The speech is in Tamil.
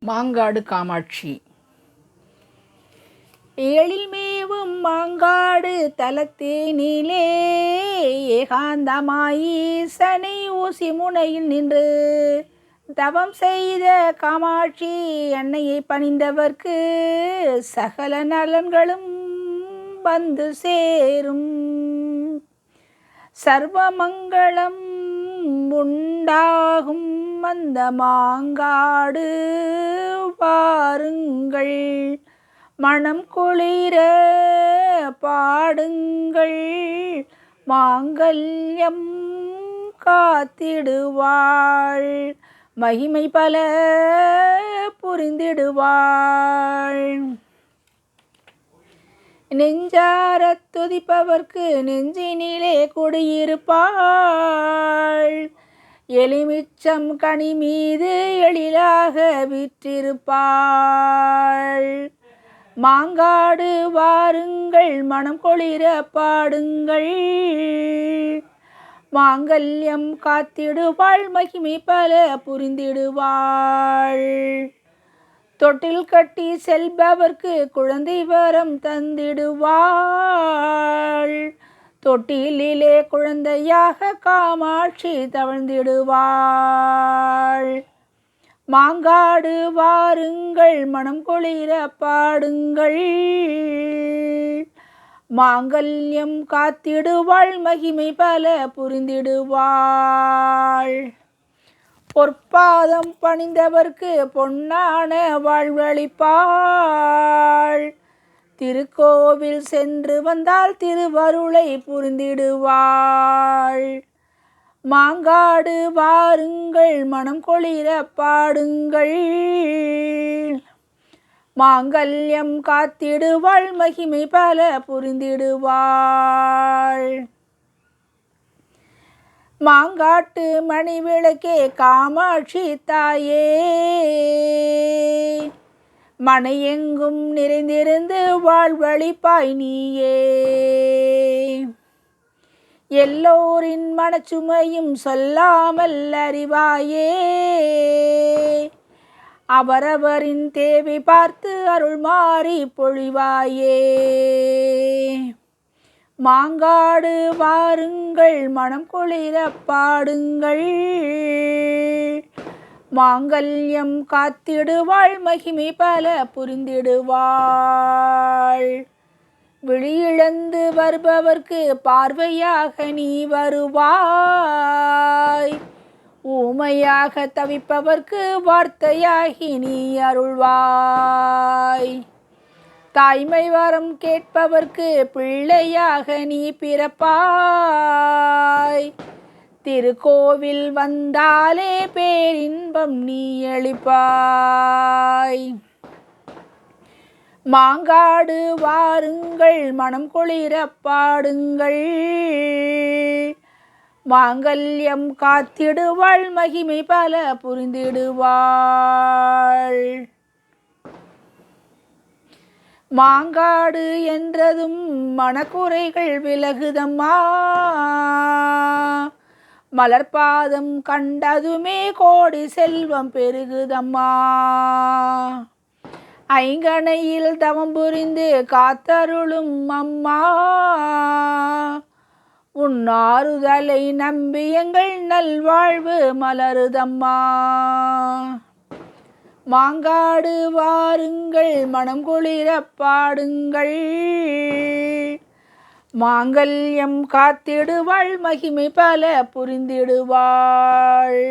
மாங்காடு காமாட்சி. ஏழில் மேவும் மாங்காடு தலத்தேனிலே ஏகாந்தமாயீசனை ஊசி முனையில் நின்று தவம் செய்த காமாட்சி அன்னையை பணிந்தவர்க்கு சகல நலன்களும் வந்து சேரும். சர்வமங்களம் உண்டாகும் அந்த மாங்காடு பாருங்கள், மனம் குளிர பாடுங்கள், மாங்கல்யம் காத்திடுவாள், மகிமை பல புரிந்திடுவாள். நெஞ்சாரத் துதிப்பவர்க்கு நெஞ்சினிலே குடியிருப்பாள், எலுமிச்சம் கனி மீது எழிலாக விற்றிருப்பாள். மாங்காடு வாருங்கள், மனம் கொளிர பாடுங்கள், மாங்கல்யம் காத்திடுவாள், மகிமை பல புரிந்திடுவாள். தொட்டில் கட்டி செல்பவர்க்கு குழந்தை வரம் தந்திடுவாள், தொட்டிலே குழந்தையாக காமாட்சி தவழ்ந்திடுவாள். மாங்காடு வாருங்கள், மனம் கொளிர பாடுங்கள், மாங்கல்யம் காத்திடுவாள், மகிமை பல புரிந்திடுவாள். பொற்பாதம் பணிந்தவர்க்கு பொன்னான வாழ்வளிப்பாள், திருக்கோவில் சென்று வந்தால் திருவருளை புரிந்திடுவாள். மாங்காடு வாருங்கள், மனம் கொளிர பாடுங்கள், மாங்கல்யம் காத்திடுவாள், மகிமை பல புரிந்திடுவாள். மாங்காட்டு மணி விளக்கே காமாட்சி தாயே, மனையெங்கும் நிறைந்திருந்து வாழ்வளிப்பாய் நீயே. எல்லோரின் மனச்சுமையும் சொல்லாமல் அறிவாயே, அவரவரின் தேவை பார்த்து அருள் மாறி பொழிவாயே. மாங்காடு வாருங்கள், மனம் குளிர பாடுங்கள், மாங்கல்யம் காத்திடுவாள், மகிமை பல புரிந்திடுவாள். விழியிழந்து வருபவர்க்கு பார்வையாக நீ வருவாய், ஊமையாக தவிப்பவர்க்கு வார்த்தையாகி நீ அருள்வாய். தாய்மை வரம் கேட்பவர்க்கு பிள்ளையாக நீ பிறப்பாய், திருக்கோவில் வந்தாலே பேரின்பம் நீ அளிப்பாய். மாங்காடு வாருங்கள், மனம் குளிர பாடுங்கள், மாங்கல்யம் காத்திடுவாள், மகிமை பல புரிந்திடுவாள். மாங்காடு என்றதும் மனக்குறைகள் விலகுதம்மா, மலர்பாதம் கண்டதுமே கோடி செல்வம் பெருகுதம்மா. ஐங்கணையில் தவம் புரிந்து காத்தருளும் அம்மா, உன் ஆறுதலை நம்பி எங்கள் நல்வாழ்வு மலருதம்மா. மாங்காடு வாருங்கள், மனம் குளிர பாடுங்கள், மாங்கல்யம் காத்திடுவாள், மகிமை பல புரிந்திடுவாள்.